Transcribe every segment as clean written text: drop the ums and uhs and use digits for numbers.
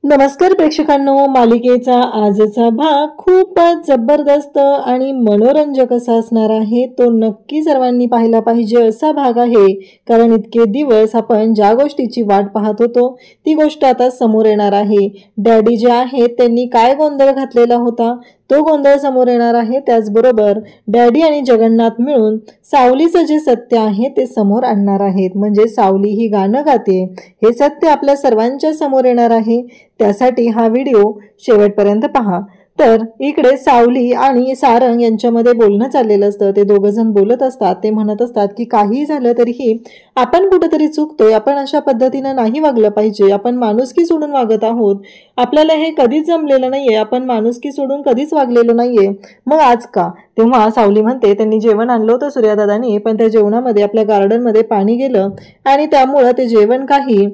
नमस्कार प्रेक्षकांनो, मालिकेचा आजचा भाग खूपच जबरदस्त आणि मनोरंजक असा असणार आहे। तो नक्की सर्वांनी पाहायला पाहिजे असा भाग आहे, कारण इतके दिवस आपण ज्या गोष्टीची वाट पाहत होतो ती गोष्ट आता समोर येणार आहे। डॅडी जे आहेत त्यांनी काय गोंधळ घातलेला होता तो गोंधळ समोर येणार आहे। त्याचबरोबर डॅडी आणि जगन्नाथ मिळून सावलीचं जे सत्य आहे ते समोर आणणार आहेत। म्हणजे सावली ही गाणं गाते हे सत्य आपल्या सर्वांच्या समोर येणार आहे। त्यासाठी हा व्हिडिओ शेवटपर्यंत पहा। तर इकडे सावली आणि सारंग यांच्यामध्ये बोलणं चाललेलं असतं। ते दोघं जण बोलत असतात। ते म्हणत असतात की काही झालं तरीही आपण कुठेतरी चुकतोय, आपण अशा पद्धतीनं नाही वागलं पाहिजे, आपण माणुसकी सोडून वागत आहोत, आपल्याला हे कधीच जमलेलं नाहीये, आपण माणुसकी सोडून कधीच वागलेलो नाहीये, मग आज का? तेव्हा सावली म्हणते त्यांनी जेवण आणलं होतं सूर्यादादांनी, पण त्या जेवणामध्ये आपल्या गार्डनमध्ये पाणी गेलं आणि त्यामुळं ते जेवण काही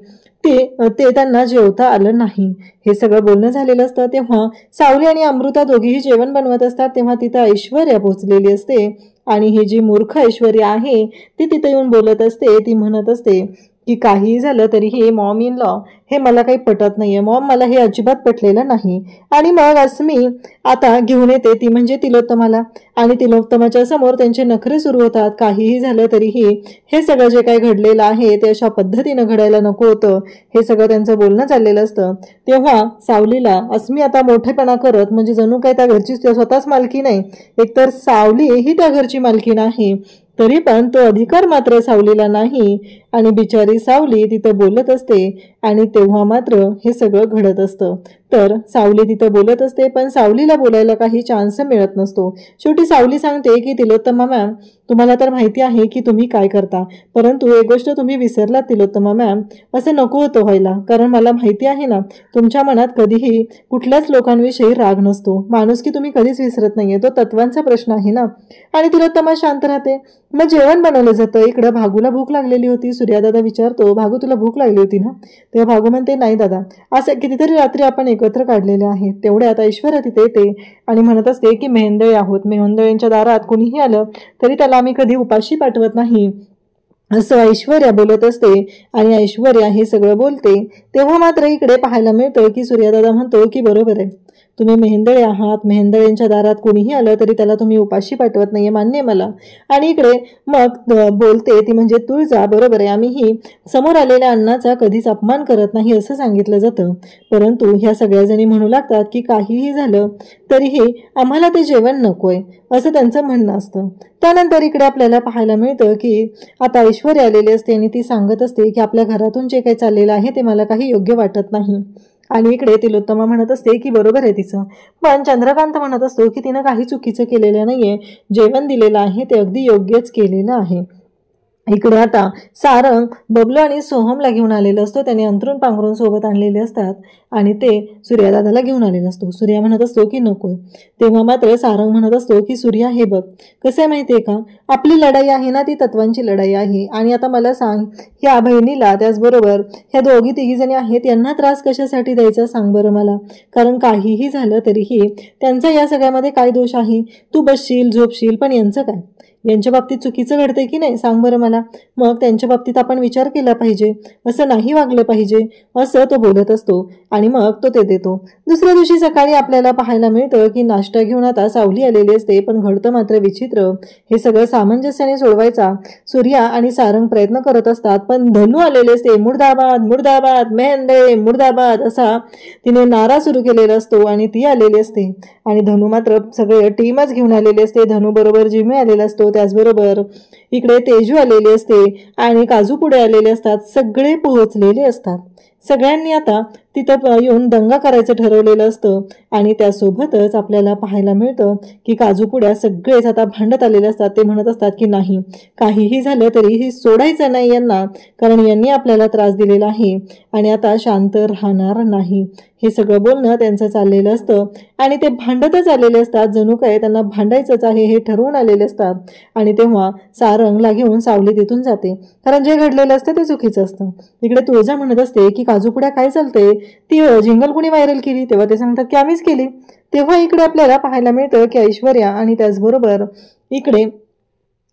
ते त्यांना जेवता आलं नाही। हे सगळं बोलणं झालेलं असतं। तेव्हा सावली आणि अमृता दोघीही जेवण बनवत असतात। तेव्हा तिथं ऐश्वर्या पोहोचलेली असते आणि ही जी मूर्ख ऐश्वर्या आहे ती तिथे येऊन बोलत असते। ती म्हणत असते की काही झालं तरीही मॉम इन लॉ हे मला काही पटत नाहीये, मॉम मला हे अजिबात पटलेलं नाही। आणि मग अस्मी आता घेऊन येते, ती म्हणजे तिलोत्तमाला, आणि तिलोत्तमाच्या समोर त्यांचे नखरे सुरू होतात। काहीही झालं तरीही हे सगळं जे काही घडलेलं आहे ते अशा पद्धतीनं घडायला नको होतं, हे सगळं त्यांचं बोलणं चाललेलं असतं। तेव्हा सावलीला अस्मी आता मोठेपणा करत, म्हणजे जणू काय त्या घरची स्वतःच मालकी नाही, एकतर सावली ही त्या घरची मालकीण आहे, तरी पण तो अधिकार मात्र सावलीला नाही आणि बिचारी सावली तिथं बोलत असते। आणि तेव्हा मात्र हे सगळं घडत असतं। तर सावली तिथं बोलत असते पण सावलीला बोलायला काही चान्स मिळत नसतो। शेवटी सावली सांगते की तिलोत्तमा मॅम, तुम्हाला तर माहिती आहे की तुम्ही काय करता, परंतु एक गोष्ट तुम्ही विसरलात तिलोत्तमा मॅम, असं नको होतं व्हायला, कारण मला माहिती आहे ना तुमच्या मनात कधीही कुठल्याच लोकांविषयी राग नसतो, माणुसकी तुम्ही कधीच विसरत नाहीये, तो तत्वांचा प्रश्न आहे ना। आणि तिलोत्तमा शांत राहते। मग जेवण बनवलं जातं। इकडं भागूला भूक लागलेली होती। सूर्यादादा विचारतो, भागू तुला भूक लागली होती ना? तेव्हा भागू म्हणते नाही दादा, असं कितीतरी रात्री आपण एकत्र काढलेले आहेत। तेवढ्यात ऐश्वर्या तिथे येते आणि म्हणत असते की मेहंदळे आहोत, मेहंदळेंच्या दारात कोणीही आलं तरी त्याला आम्ही कधी उपाशी पाठवत नाही, असं ऐश्वर्या बोलत असते। आणि ऐश्वर्या हे सगळं बोलते तेव्हा मात्र इकडे पाहायला मिळतं की सूर्यादादा म्हणतो की बरोबर आहे, तुम्ही मेहंदळे आहात, मेहंदळेंच्या दारात कोणीही आलं तरी त्याला तुम्ही उपाशी पाठवत नाहीये, मान्य आहे मला। आणि इकडे मग बोलते ती म्हणजे तुळजा, बरोबर आहे, आम्हीही समोर आलेल्या अन्नाचा कधीच अपमान करत नाही असं सांगितलं जातं, परंतु ह्या सगळ्या जणी म्हणू लागतात की काहीही झालं तरीही आम्हाला ते जेवण नकोय, असं त्यांचं म्हणणं असतं। त्यानंतर इकडे आपल्याला पाहायला मिळतं की आता ऐश्वर्या आलेली असते आणि ती सांगत असते की आपल्या घरातून जे काही चाललेलं आहे ते मला काही योग्य वाटत नाही। आणि इकडे तिलोत्तमा म्हणत असते की बरोबर आहे तिचं, पण चंद्रकांत म्हणत असतो की तिनं काही चुकीचं केलेलं नाहीये, जेवण दिलेलं आहे ते अगदी योग्यच केलेलं आहे। इकडे आता सारंग बबलू आणि सोहमला घेऊन आलेलं असतो, त्याने अंथरूण पांघरून सोबत आणलेले असतात आणि ते सूर्यादादाला घेऊन आलेला असतो। सूर्या म्हणत असतो की नकोय। तेव्हा मात्र सारंग म्हणत असतो की सूर्या हे बघ, कसं आहे माहितीये का, आपली लढाई आहे ना ती तत्वांची लढाई आहे, आणि आता मला सांग, ह्या बहिणीला त्याचबरोबर ह्या दोघी तिघी जणी आहेत यांना त्रास कशासाठी द्यायचा सांग बरं मला, कारण काहीही झालं तरीही त्यांचा या सगळ्यामध्ये काय दोष आहे? तू बसशील झोपशील, पण यांचं काय? यांच्या बाबतीत चुकीचं घडतंय की नाही सांग बरं मला, मग त्यांच्या बाबतीत आपण विचार केला पाहिजे, असं नाही वागलं पाहिजे, असं तो बोलत असतो आणि मग तो ते देतो। दुसऱ्या दिवशी सकाळी आपल्याला पाहायला मिळतं की नाश्ता घेऊन आता सावली आलेली असते, पण घडतं मात्र विचित्र। हे सगळं सामंजस्याने सोडवायचा सूर्या आणि सारंग प्रयत्न करत असतात, पण धनू आलेले असते, मुर्दाबाद मुर्दाबाद, मेहंदळे मुर्दाबाद असा तिने नारा सुरू केलेला असतो आणि ती आलेली असते। आणि धनू मात्र सगळे टीमच घेऊन आलेली असते। धनू बरोबर जिम्मी आलेला असतो, त्याचबरोबर इकडे तेजू आलेली असते आणि काजू पुढे आलेले असतात, सगळे पोहोचलेले असतात। सगळ्यांनी आता तिथं येऊन दंगा करायचं ठरवलेलं असतं आणि त्यासोबतच आपल्याला पाहायला मिळतं की काजूपुड्या सगळेच आता भांडत आलेले असतात। ते म्हणत असतात की नाही, काहीही झालं तरीही सोडायचं नाही यांना, कारण यांनी आपल्याला त्रास दिलेला आहे आणि आता शांत राहणार नाही। हे सगळं बोलणं त्यांचं चाललेलं असतं आणि ते भांडतच आलेले असतात, जणू काय त्यांना भांडायचंच आहे हे ठरवून आलेले असतात। आणि तेव्हा सारंगला घेऊन सावली तिथून जाते, कारण जे घडलेलं असतं ते चुकीचं असतं। इकडे तुळजा म्हणत असते की काजूपुड्या काय चालते, ती जिंगल कोणी व्हायरल केली? तेव्हा ते सांगतात की आम्हीच केली। तेव्हा इकडे आपल्याला पाहायला मिळतं की ऐश्वर्या आणि त्याचबरोबर इकडे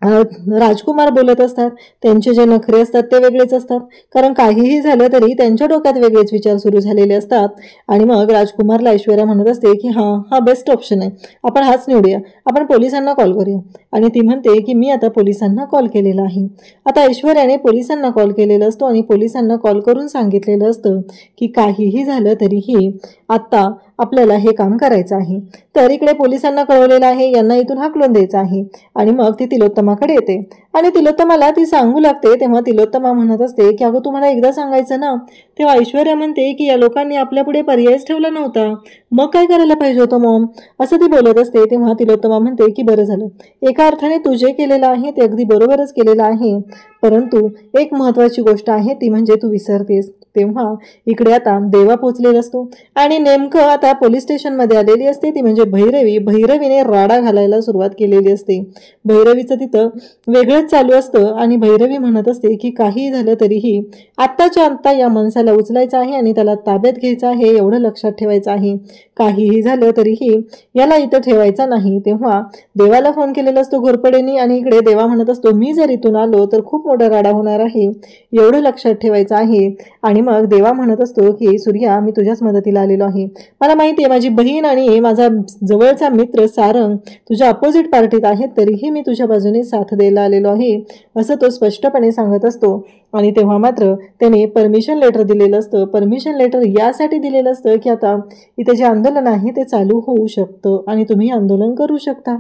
राजकुमार बोलत असतात. त्यांचे जे नखरे असतात ते वेगळेच असतात, कारण काहीही झालं तरी त्यांच्या डोक्यात वेगळेच विचार सुरू झालेले असतात. आणि मग राजकुमारला ऐश्वर्या म्हणत असते की हा बेस्ट ऑप्शन आहे, आपण हाच निवडूया, आपण पोलिसांना कॉल करूया. आणि ती म्हणते की मी आता पोलिसांना कॉल केलेला आहे. आता ऐश्वर्याने पोलिसांना कॉल केलेला असतो आणि पोलिसांना कॉल करून सांगितलेलं असतं की काहीही झालं तरीही आत्ता आपल्याला हे काम करायचं आहे. तर इकडे पोलिसांना कळवलेलं आहे, यांना इथून हाकलून द्यायचं आहे. आणि मग ती तिलोत्तमाकडे येते आणि तिलोत्तमाला ती सांगू लागते. तेव्हा तिलोत्तमा म्हणत असते की अगं तुम्हाला एकदा सांगायचं ना. तेव्हा ऐश्वर्या म्हणते की या लोकांनी आपल्या पुढे पर्यायच ठेवला नव्हता, मग काय करायला पाहिजे होतं मॉम, असं ती बोलत असते. तेव्हा तिलोत्तमा म्हणते की बरं झालं, एका अर्थाने तू जे केलेलं आहे ते अगदी बरोबरच केलेलं आहे, परंतु एक महत्वाची गोष्ट आहे ती म्हणजे तू विसरतेस. तेव्हा इकडे आता देवा पोचलेला असतो आणि नेमकं आता पोलीस स्टेशनमध्ये आलेली असते ती म्हणजे भैरवीने राडा घालायला सुरुवात केलेली असते. भैरवीचं तिथं वेगळंच चालू असतं आणि भैरवी म्हणत असते की काही झालं तरीही आत्ताच्या आत्ता या माणसाला उचलायचं आहे आणि त्याला ताब्यात घ्यायचं आहे, एवढं लक्षात ठेवायचं आहे. काहीही झालं तरीही याला इथं ठेवायचं नाही. तेव्हा देवाला फोन केलेला असतो घोरपडेनी आणि इकडे देवा म्हणत असतो मी जर इथून आलो तर खूप मोठा राडा होणार आहे, एवढं लक्षात ठेवायचं आहे. आणि मग देवा म्हणत असतो की सूर्या, मी तुझ्याच मदतीला आलेलो आहे. मला माहिती आहे माझी बहीण आणि माझा जवळचा मित्र सारंग तुझ्या अपोजिट पार्टीत आहेत, तरीही मी तुझ्या बाजूने साथ द्यायला आलेलो आहे, असं तो स्पष्टपणे सांगत असतो. आणि तेव्हा मात्र त्याने परमिशन लेटर दिलेलं असतं. परमिशन लेटर यासाठी दिलेलं असतं की आता इथे जे आंदोलन आहे ते चालू होऊ शकतं आणि तुम्ही आंदोलन करू शकता.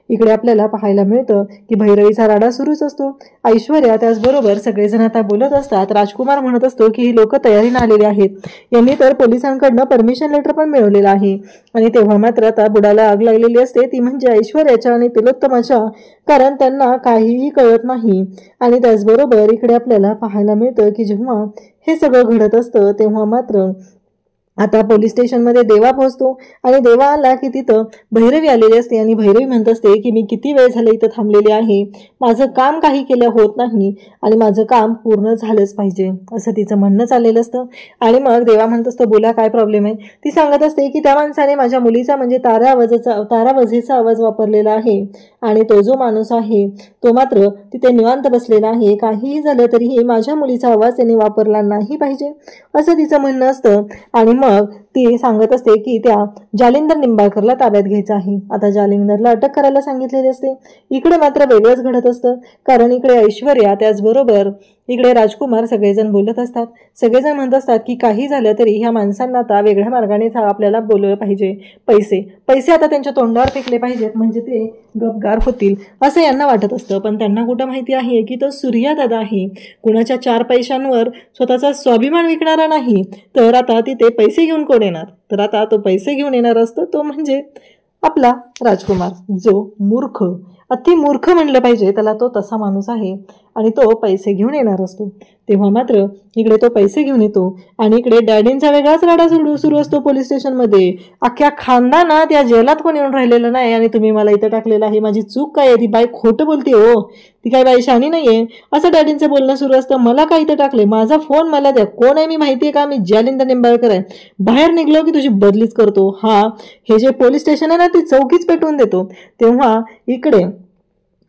इकडे आपल्याला पाहायला मिळतं की भैरवीचा राडा सुरूच असतो. ऐश्वर्या त्याचबरोबर सगळेजण आता बोलत असतात. राजकुमार म्हणत असतो की ही लोक तयारीने आलेली आहेत, यांनी तर पोलिसांकडनं परमिशन लेटर पण मिळवलेलं आहे. आणि तेव्हा मात्र आता बुडाला आग लागलेली असते, ती म्हणजे ऐश्वर्याच्या आणि तिलोत्तमाच्या, कारण त्यांना काहीही कळत नाही. आणि त्याचबरोबर इकडे आपल्याला पाहायला मिळतं की जेव्हा हे सगळं घडत असतं तेव्हा मात्र आता पोलीस स्टेशनमध्ये देवा पोहोचतो आणि देवा आला की तिथं भैरवी आलेली असते आणि भैरवी म्हणत असते की मी किती वेळ झालं इथं थांबलेली आहे, माझं काम काही केलं होत नाही आणि माझं काम पूर्ण झालंच पाहिजे, असं तिचं म्हणणं चाललेलं असतं. आणि मग देवा म्हणत असतो बोला काय प्रॉब्लेम आहे. ती सांगत असते की त्या माणसाने माझ्या मुलीचा म्हणजे तारावजेचा आवाज वापरलेला आहे आणि तो जो माणूस आहे तो मात्र तिथे निवांत बसलेला आहे, काहीही झालं तरीही माझ्या मुलीचा आवाज त्याने वापरला नाही पाहिजे, असं तिचं म्हणणं असतं. आणि मग ती सांगत असते की त्या जालिंदर निंबाळकरला ताब्यात घ्यायचं आहे. आता जालिंदरला अटक करायला सांगितलेली असते. इकडे मात्र वेगळंच घडत असतं, कारण इकडे ऐश्वर्या त्याचबरोबर इकडे राजकुमार सगळेजण बोलत असतात. सगळेजण म्हणत असतात की काही झालं तरी ह्या माणसांना आता वेगळ्या मार्गाने आपल्याला बोलवलं पाहिजे, पैसे आता त्यांच्या तोंडावर फेकले पाहिजेत म्हणजे ते गपगार होतील असं यांना वाटत असतं. पण त्यांना कुठं माहिती आहे की तो सूर्या दादा आहे, कुणाच्या 4 पैशांवर स्वतःचा स्वाभिमान विकणारा नाही. तर आता तिथे पैसे घेऊन कोण येणार, तर आता तो पैसे घेऊन येणार असतो तो म्हणजे आपला राजकुमार, जो मूर्ख, अति मूर्ख म्हणलं पाहिजे त्याला, तो तसा माणूस आहे आणि तो पैसे घेऊन येणार असतो. तेव्हा मात्र इकडे तो पैसे घेऊन येतो आणि इकडे डॅडींचा वेगळाच राडा सुरू असतो पोलीस स्टेशनमध्ये. अख्ख्या खानदानात या जेलात कोण येऊन राहिलेलं नाही आणि तुम्ही मला इथं टाकलेलं आहे, माझी चूक काय आहे, ती बाई खोटं बोलते हो, ती काय बाई शानी नाहीये, असं डॅडींचं बोलणं सुरू असतं. मला काय इथं टाकले, माझा फोन मला द्या, कोण आहे मी माहिती आहे का, मी जालिंदर निंबाळकर आहे, बाहेर निघलो की तुझी बदलीच करतो. हे जे पोलीस स्टेशन आहे ना ती चौकीच पेटवून देतो. तेव्हा इकडे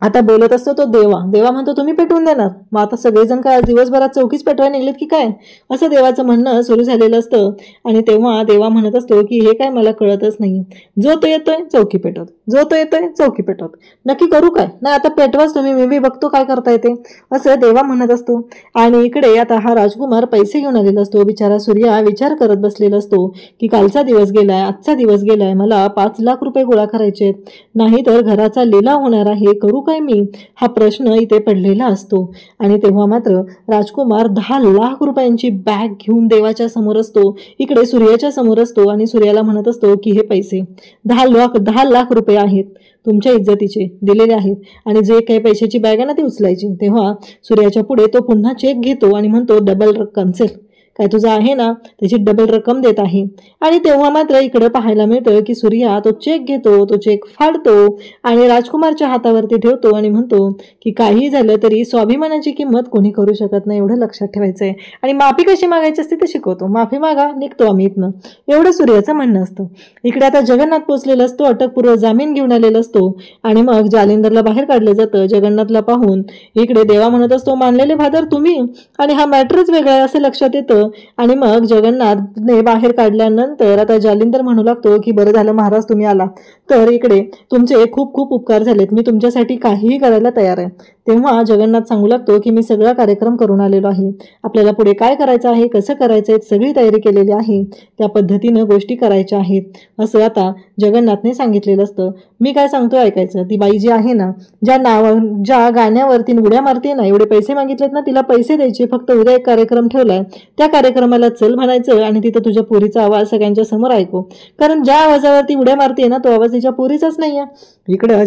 आता बोलत असतो तो देवा म्हणतो तुम्ही पेटवून देणार, मग आता सगळेजण काय दिवसभरात चौकीच पेटवायला निघलेत की काय, असं देवाचं म्हणणं सुरू झालेलं असतं. आणि तेव्हा देवा म्हणत असतो की हे काय मला कळतच नाही, जो तो येतोय चौकी पेटवत, जो तो येतोय चौकी पेटवत, नक्की करू काय, नाही आता पेटवाच तुम्ही, मी बघतो काय करता येते, असं देवा म्हणत असतो. आणि इकडे आता हा राजकुमार पैसे घेऊन आलेला असतो. बिचारा सूर्या विचार करत बसलेला असतो की कालचा दिवस गेलाय, आजचा दिवस गेलाय, मला 5 लाख रुपये गोळा करायचे, नाही तर घराचा लिलाव होणार आहे, करू काय मी, हा प्रश्न इथे पडलेला असतो. आणि तेव्हा मात्र राजकुमार 10 लाख रुपयांची बॅग घेऊन देवाच्या समोर असतो, इकडे सूर्याच्या समोर असतो आणि सूर्याला म्हणत असतो की हे पैसे 10 लाख रुपये आहेत, तुमच्या इज्जतीचे दिलेले आहेत आणि जे काही पैशाची बॅग आहे ना ती उचलायची. तेव्हा सूर्याच्या पुढे तो पुन्हा चेक घेतो आणि म्हणतो डबल रक्कम, चल काय तुझं आहे ना त्याची डबल रक्कम देत आहे. आणि तेव्हा मात्र इकडे पाहायला मिळतं की सूर्या तो चेक घेतो, तो चेक फाडतो आणि राजकुमारच्या हातावरती ठेवतो आणि म्हणतो की काही झालं तरी स्वाभिमानाची किंमत कोणी करू शकत नाही, एवढं लक्षात ठेवायचंय. आणि माफी कशी मागायची असते ते शिकवतो. माफी मागा, निघतो आम्ही इथनं, एवढं सूर्याचं म्हणणं असतं. इकडे आता जगन्नाथ पोचलेला असतो, अटकपूर्व जामीन घेऊन आलेला असतो. आणि मग जालिंदरला बाहेर काढलं जातं. जगन्नाथला पाहून इकडे देवा म्हणत असतो, मानलेले फादर तुम्ही, आणि हा मॅटरच वेगळा आहे असं लक्षात येतं. आणि मग जगन्नाथने बाहेर काढल्यानंतर आता जालिंदर म्हणू लागतो की बरं झालं महाराज तुम्ही आला, तर इकडे तुमचे खूप खूप उपकार झालेत, मी तुमच्यासाठी काहीही करायला तयार आहे. तेव्हा जगन्नाथ सांगू लागतो की मी सगळा कार्यक्रम करून आलेलो आहे, आपल्याला पुढे काय करायचं आहे, कसं करायचं आहे, सगळी तयारी केलेली आहे, त्या पद्धतीनं गोष्टी करायच्या आहेत असं आता जगन्नाथने सांगितलेलं असतं. मी काय सांगतो ऐकायचं. ती बाई जी आहे ना, ज्या गाण्यावरती उड्या मारते ना, एवढे पैसे मागितलेत ना, तिला पैसे द्यायचे, फक्त उद्या एक कार्यक्रम ठेवलाय, त्या कार्यक्रमाला चल म्हणायचं आणि तिथं तुझ्या पोरीचा आवाज सगळ्यांच्या समोर ऐकू, कारण ज्या आवाजावरती उड्या मारते ना तो आवाज तिच्या पोरीचाच नाहीये. इकडं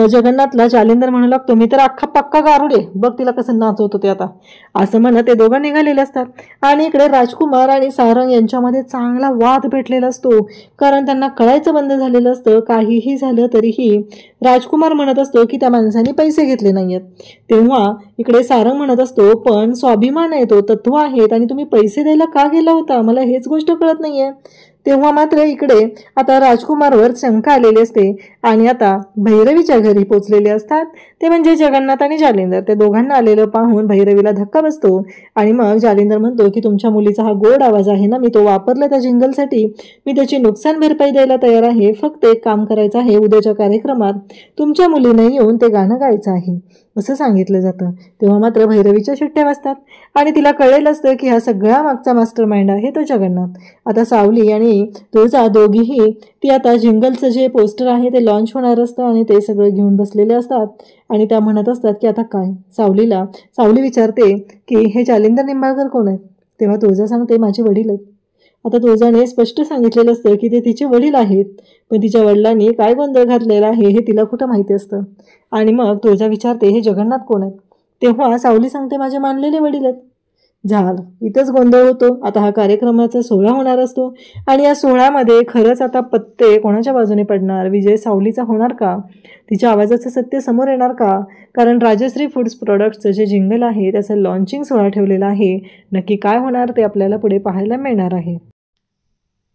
जगन्नाथला जालिंदर म्हणू लागतो, मी तर अख्खा पक्का गारुडे, बघ तिला कसं नाचवतो ते आता, असं म्हणत ते दोघं निघालेले असतात. आणि इकडे राजकुमार आणि सारंग यांच्यामध्ये चांगला वाद भेटलेला असतो, कारण त्यांना कळायचं बंद झालेलं असतं. काहीही झालं तरीही राजकुमार म्हणत असतो की त्या माणसाने पैसे घेतले नाहीयेत. तेव्हा इकडे सारंग म्हणत असतो, पण स्वाभिमान आहे, तो तत्व आहेत, आणि तुम्ही पैसे द्यायला का गेला होता, मला हेच गोष्ट कळत नाहीये. तेव्हा मात्र इकडे आता राजकुमारवर शंका आलेली असते आणि आता भैरवीच्या घरी पोचलेले असतात, ते म्हणजे जगन्नाथ आणि जालिंदर. ते दोघांना आलेलं पाहून भैरवीला धक्का बसतो आणि मग जालिंदर म्हणतो की तुमच्या मुलीचा हा गोड आवाज आहे ना, मी तो वापरला त्या जिंगलसाठी, मी त्याची नुकसान भरपाई द्यायला तयार आहे, फक्त एक काम करायचं आहे, उद्याच्या कार्यक्रमात तुमच्या मुलीने येऊन ते गाणं गायचं आहे असं सांगितलं जातं. तेव्हा मात्र भैरवीच्या शिट्ट्या वाजतात आणि तिला कळलेलं असतं की हा सगळा मागचा मास्टर माइंड आहे तो जगन्नाथ. आता सावली आणि तुळजा दोघीही ती आता जिंगलचं जे पोस्टर आहे ते लॉन्च होणार असतं आणि ते सगळं घेऊन बसलेले असतात आणि त्या म्हणत असतात की आता काय. सावली विचारते की हे जालिंदर निंबाळकर कोण आहेत. तेव्हा तुळजा सांगते माझे वडील आहेत. आता तुळजाने स्पष्ट सांगितलेलं असतं की ते तिचे वडील आहेत, पण तिच्या वडिलांनी काय गोंधळ घातलेला आहे हे तिला कुठं माहिती असतं. आणि मग तुळजा विचारते हे जगन्नाथ कोण आहेत. तेव्हा सावली सांगते माझे मानलेले वडील आहेत. झालं, इथंच गोंधळ होतो. आता हा कार्यक्रमाचा सोहळा होणार असतो आणि या सोहळ्यामध्ये खरंच आता पत्ते कोणाच्या बाजूने पडणार, विजय सावलीचा होणार का, तिच्या आवाजाचं सत्य समोर येणार का, कारण राजश्री फूड्स प्रोडक्ट्सचं जे जिंगल आहे त्याचं लॉन्चिंग सोहळा ठेवलेला आहे. नक्की काय होणार ते आपल्याला पुढे पाहायला मिळणार आहे.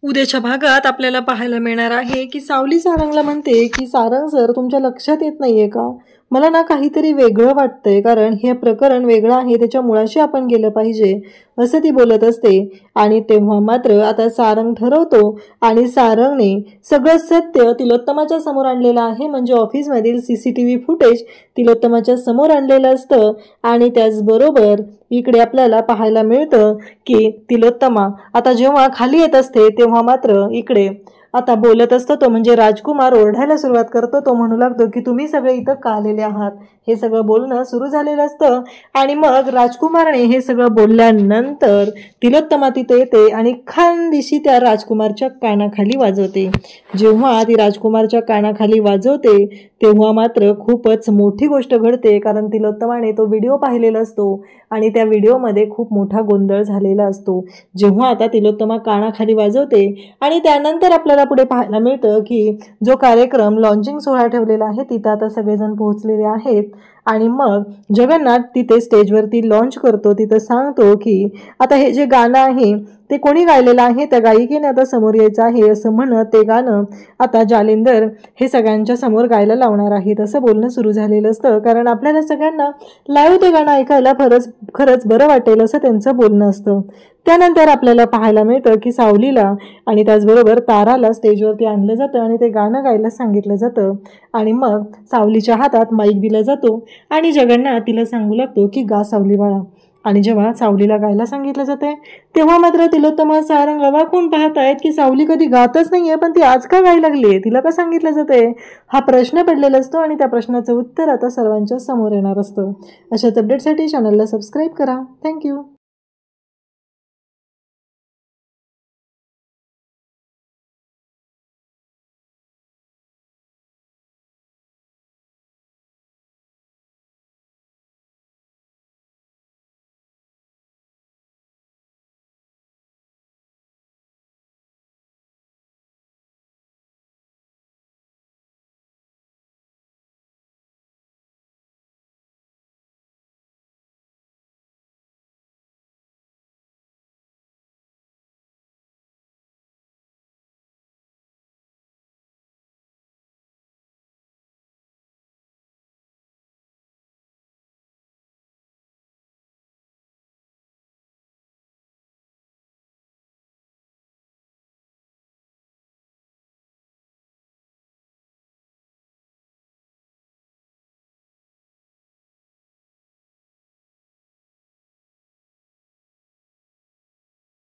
उद्याच्या भागात आपल्याला पाहायला मिळणार आहे की सावली सारंगला म्हणते की सारंग सर तुमच्या लक्षात येत नाहीये का, मला ना काहीतरी वेगळं वाटतंय, कारण हे प्रकरण वेगळं आहे, त्याच्या मुळाशी आपण गेलं पाहिजे असं ती बोलत असते. आणि तेव्हा मात्र आता सारंग ठरवतो आणि सारंगने सगळं सत्य तिलोत्तमाच्या समोर आणलेलं आहे, म्हणजे ऑफिसमधील CCTV फुटेज तिलोत्तमाच्या समोर आणलेलं असतं. आणि त्याचबरोबर इकडे आपल्याला पाहायला मिळतं की तिलोत्तमा आता जेव्हा खाली येत असते तेव्हा मात्र इकडे आता बोलत असतो तो म्हणजे राजकुमार ओरडायला सुरुवात करतो. तो म्हणू लागतो की तुम्ही सगळे इथं का आलेले आहात, हे सगळं बोलणं सुरू झालेलं असतं. आणि मग राजकुमारने हे सगळं बोलल्यानंतर तिलोत्तमा तिथे येते आणि खानदिशी त्या राजकुमारच्या कानाखाली वाजवते. जेव्हा ती राजकुमारच्या कानाखाली वाजवते तेव्हा मात्र खूपच मोठी गोष्ट घडते, कारण तिलोत्तमाने तो व्हिडिओ पाहिलेला असतो आणि त्या व्हिडिओमध्ये खूप मोठा गोंधळ झालेला असतो. जेव्हा आता तिलोत्तमा कानाखाली वाजवते आणि त्यानंतर आपल्याला पुढे पाहायला मिळतं की जो कार्यक्रम लॉन्चिंग सोहळा ठेवलेला आहे तिथं आता सगळेजण पोहोचलेले आहेत. आणि मग जगन्नाथ तिथे स्टेजवरती लॉन्च करतो, तिथं सांगतो की आता हे जे गाणं आहे ते कोणी गायलेलं आहे, त्या गायिकेने आता समोर यायचं आहे असं म्हणत ते गाणं आता जालिंदर हे सगळ्यांच्या समोर गायला लावणार आहेत असं बोलणं सुरू झालेलं असतं, कारण आपल्याला सगळ्यांना लाईव्ह ते गाणं ऐकायला खरंच बरं वाटेल असं त्यांचं बोलणं असतं. त्यानंतर आपल्याला पाहायला मिळतं की सावलीला आणि त्याचबरोबर ताराला स्टेजवरती आणलं जातं आणि ते गाणं गायला सांगितलं जातं. आणि मग सावलीच्या हातात माईक दिला जातो आणि जगन्नाथ तिला सांगू लागतो की गा सावली बाळा. आणि जेव्हा सावलीला गायला सांगितलं जाते तेव्हा मात्र तिलोत्तमा सारंग वाकून पाहत आहेत की सावली कधी गातच नाहीये, पण ती आज का गायला लागली, तिला का सांगितलं जाते, हा प्रश्न पडलेला असतो आणि त्या प्रश्नाचं उत्तर आता सर्वांच्या समोर येणार असतं. अशाच अपडेटसाठी चॅनलला सबस्क्राईब करा. थँक्यू.